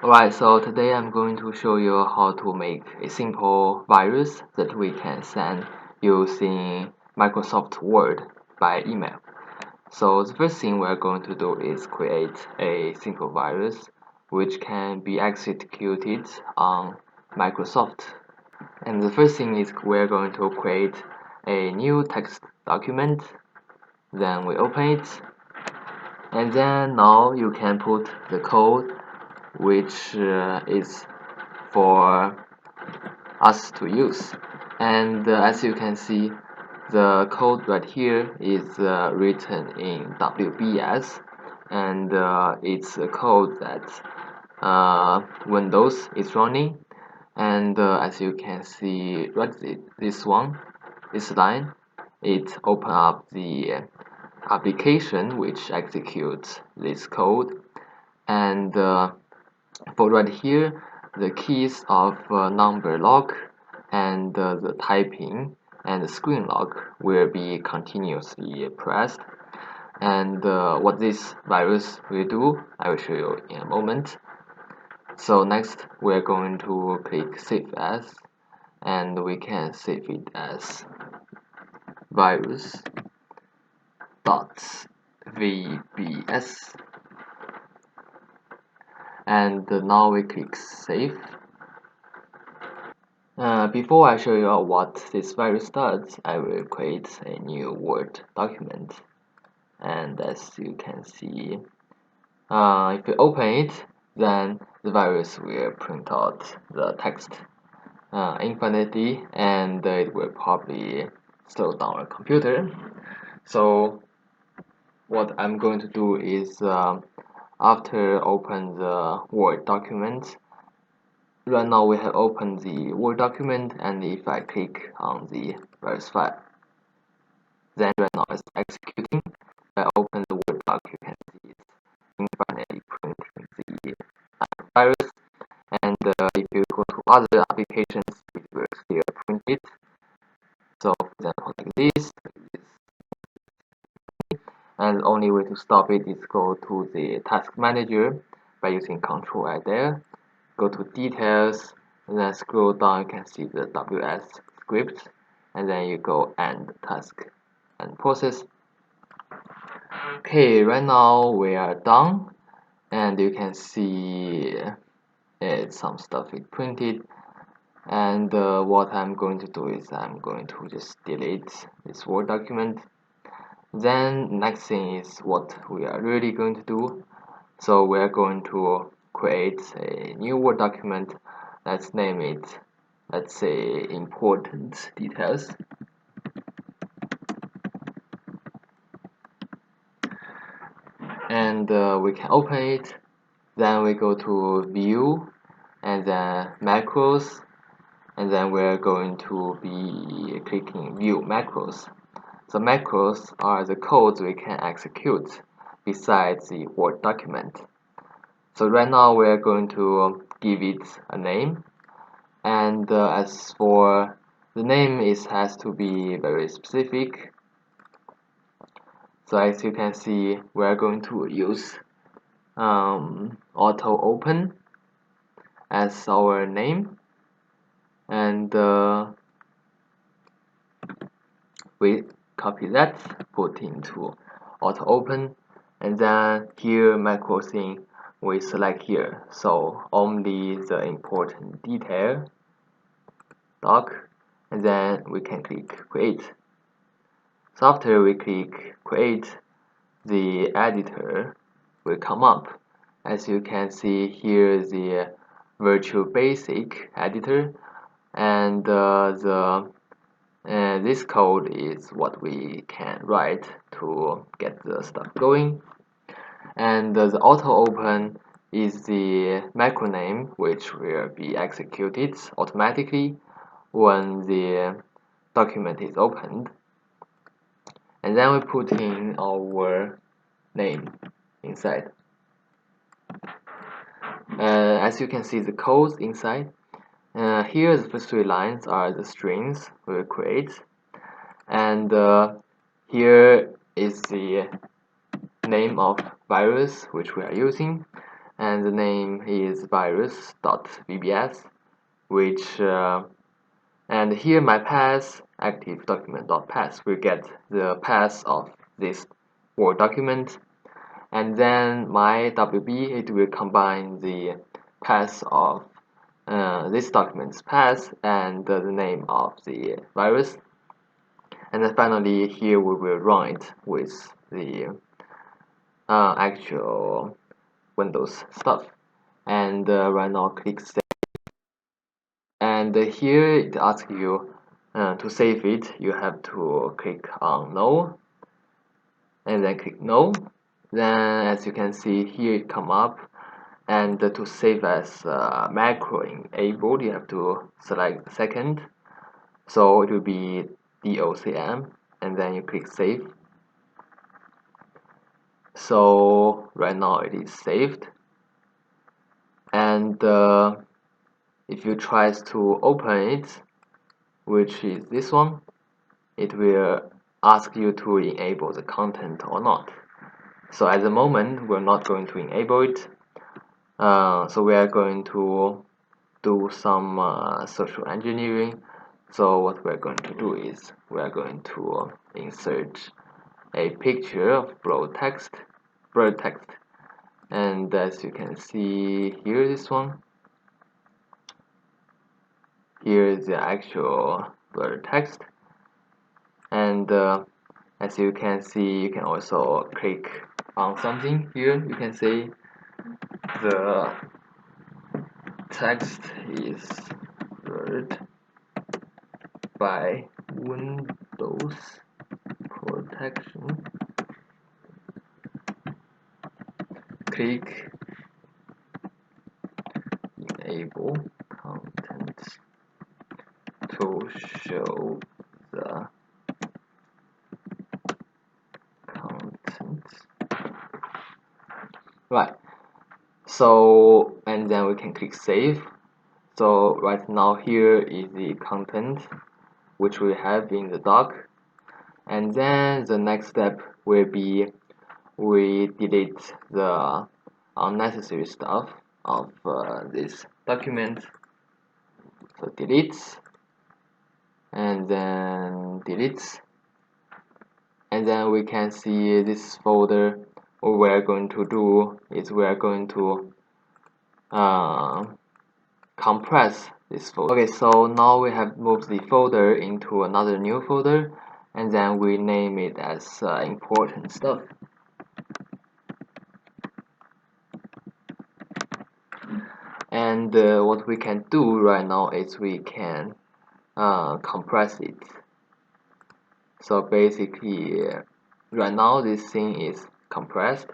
Alright, so today I'm going to show you how to make a simple virus that we can send using Microsoft Word by email. So the first thing we're going to do is create a simple virus which can be executed on Microsoft. And the first thing is we're going to create a new text document. Then we open it. And then now you can put the code which is for us to use. And as you can see, the code right here is written in WBS, and it's a code that Windows is running. And as you can see, this line, it open up the application which executes this code. And for right here, the keys of number lock and the typing and the screen lock will be continuously pressed. And what this virus will do, I will show you in a moment. So next, we're going to click Save As, and we can save it as virus.vbs. And now we click Save. Before I show you what this virus does, I will create a new Word document. And as you can see, if you open it, then the virus will print out the text infinitely, and it will probably slow down our computer. So what I'm going to do is after open the Word document, right now we have opened the Word document, and if I click on the virus file, then right now it's executing. I open the Word doc, you can see it's infinitely printing the virus. And if you go to other applications, it will still print it. So for example, like this. And the only way to stop it is go to the task manager by using Ctrl right there. Go to details, and then scroll down, you can see the wscript, and then you go end task and process. Okay, right now we are done, and you can see some stuff is printed. And what I'm going to do is I'm going to just delete this Word document. Then next thing is what we are really going to do. So we're going to create a new Word document. Let's name it, let's say, important details. And we can open it. Then we go to View, and then Macros, and then we're going to be clicking View Macros. The macros are the codes we can execute besides the Word document. So right now we're going to give it a name, and as for the name, it has to be very specific. So as you can see, we're going to use AutoOpen as our name, and we copy that, put into AutoOpen, and then here macro thing we select here, so only the important detail doc, and then we can click create. So after we click create, the editor will come up. As you can see here, the Virtual Basic editor, and this code is what we can write to get the stuff going. And the AutoOpen is the macro name which will be executed automatically when the document is opened. And then we put in our name inside. As you can see, the codes inside. Here, the first three lines are the strings we will create, and here is the name of virus which we are using, and the name is virus.vbs, which and here myPath ActiveDocument.path will get the path of this Word document, and then myWb, it will combine the path of this document's path and the name of the virus, and then finally here we will run it with the actual Windows stuff. And right now click save, and here it asks you to save it. You have to click on no, and then click no. Then as you can see here it come up, and to save as macro enabled you have to select second, so it will be docm, and then you click save. So right now it is saved, and if you try to open it, which is this one, it will ask you to enable the content or not. So at the moment we're not going to enable it, so we are going to do some social engineering. So what we're going to do is we are going to insert a picture of blurred text, and as you can see here, this one here is the actual blurred text, and as you can see, you can also click on something here. You can see the text is blurred by Windows protection. Click enable content to show the content. Right, so and then we can click save. So right now here is the content which we have in the doc, and then the next step will be we delete the unnecessary stuff of this document. So deletes, and then deletes, and then we can see this folder. What we are going to do is we are going to compress this folder. Okay, so now we have moved the folder into another new folder, and then we name it as important stuff. And what we can do right now is we can compress it. So basically right now this thing is compressed,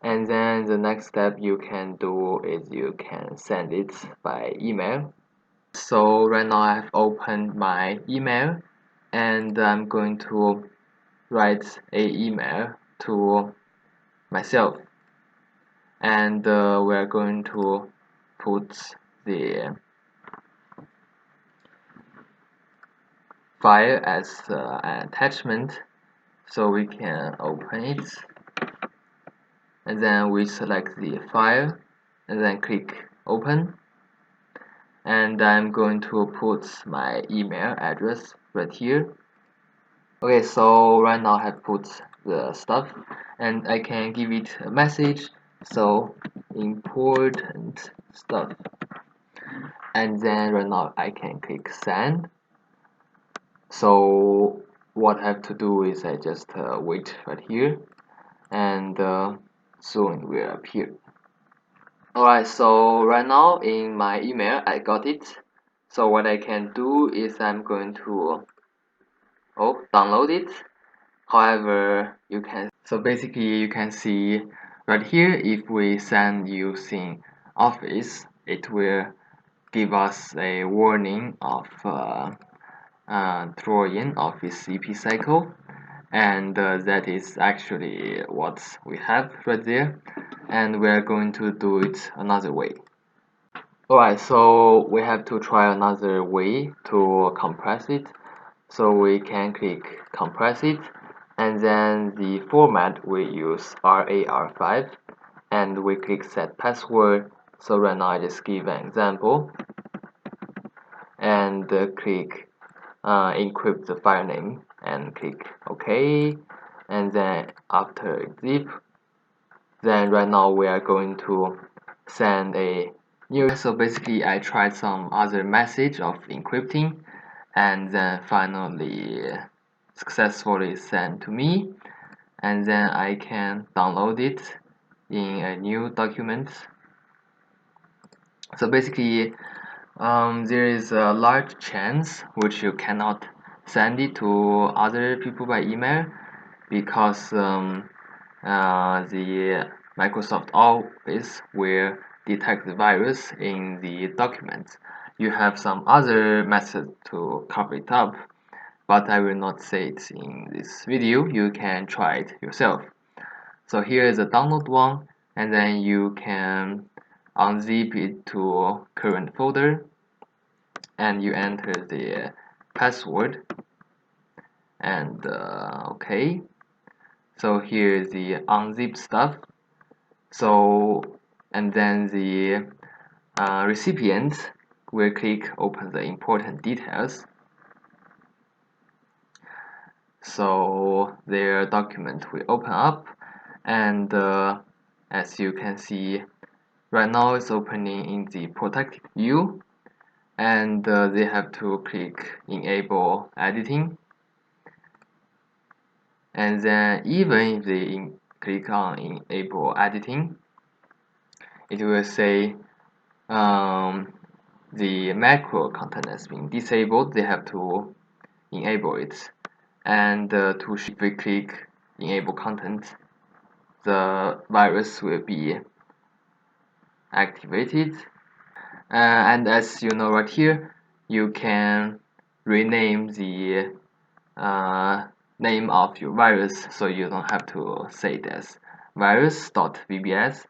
and then the next step you can do is you can send it by email. So right now I have opened my email, and I'm going to write a email to myself, and we're going to put the file as an attachment, so we can open it, and then we select the file and then click open, and I'm going to put my email address right here. Okay, so right now I have put the stuff, and I can give it a message, so important stuff, and then right now I can click send. So what I have to do is I just wait right here, and soon it will appear. Alright, so right now in my email I got it. So what I can do is I'm going to download it. However, so basically you can see right here, if we send using Office, it will give us a warning of Trojan Office CP cycle, and that is actually what we have right there, and we are going to do it another way. Alright, so we have to try another way to compress it. So we can click compress it, and then the format we use RAR5, and we click set password. So right now I just give an example and click encrypt the file name and click OK, and then after zip, then right now we are going to send a new. So basically I tried some other message of encrypting, and then finally successfully sent to me, and then I can download it in a new document. So basically there is a large chance which you cannot send it to other people by email, because the Microsoft Office will detect the virus in the document. You have some other method to cover it up, but I will not say it in this video. You can try it yourself. So here is the download one, and then you can unzip it to current folder, and you enter the password, and okay. So here is the unzip stuff. So and then the recipient will click open the important details. So their document will open up, and as you can see right now it's opening in the protected view, and they have to click enable editing, and then even if they click on enable editing, it will say the macro content has been disabled. They have to enable it, and if we click enable content, the virus will be activated. And as you know right here, you can rename the name of your virus, so you don't have to say it as virus.vbs.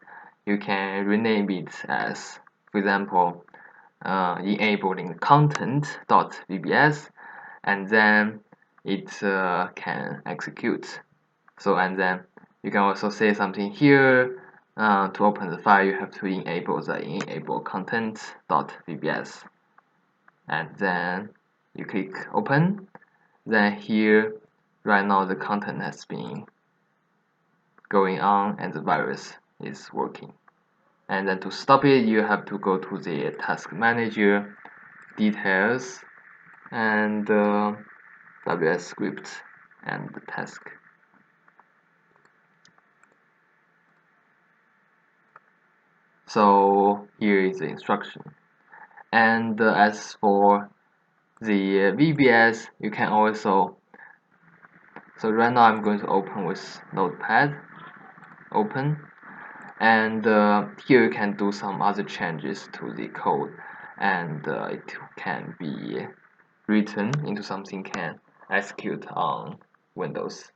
You can rename it as, for example, enabling content.vbs, and then it can execute. So, and then you can also say something here. To open the file, you have to enable the enable content.vbs, and then you click open. Then here, right now the content has been going on and the virus is working. And then to stop it, you have to go to the task manager, details, and wscript and the task. So here is the instruction. And as for the VBS, you can also, so right now I'm going to open with Notepad, open, and here you can do some other changes to the code, and it can be written into something can execute on Windows.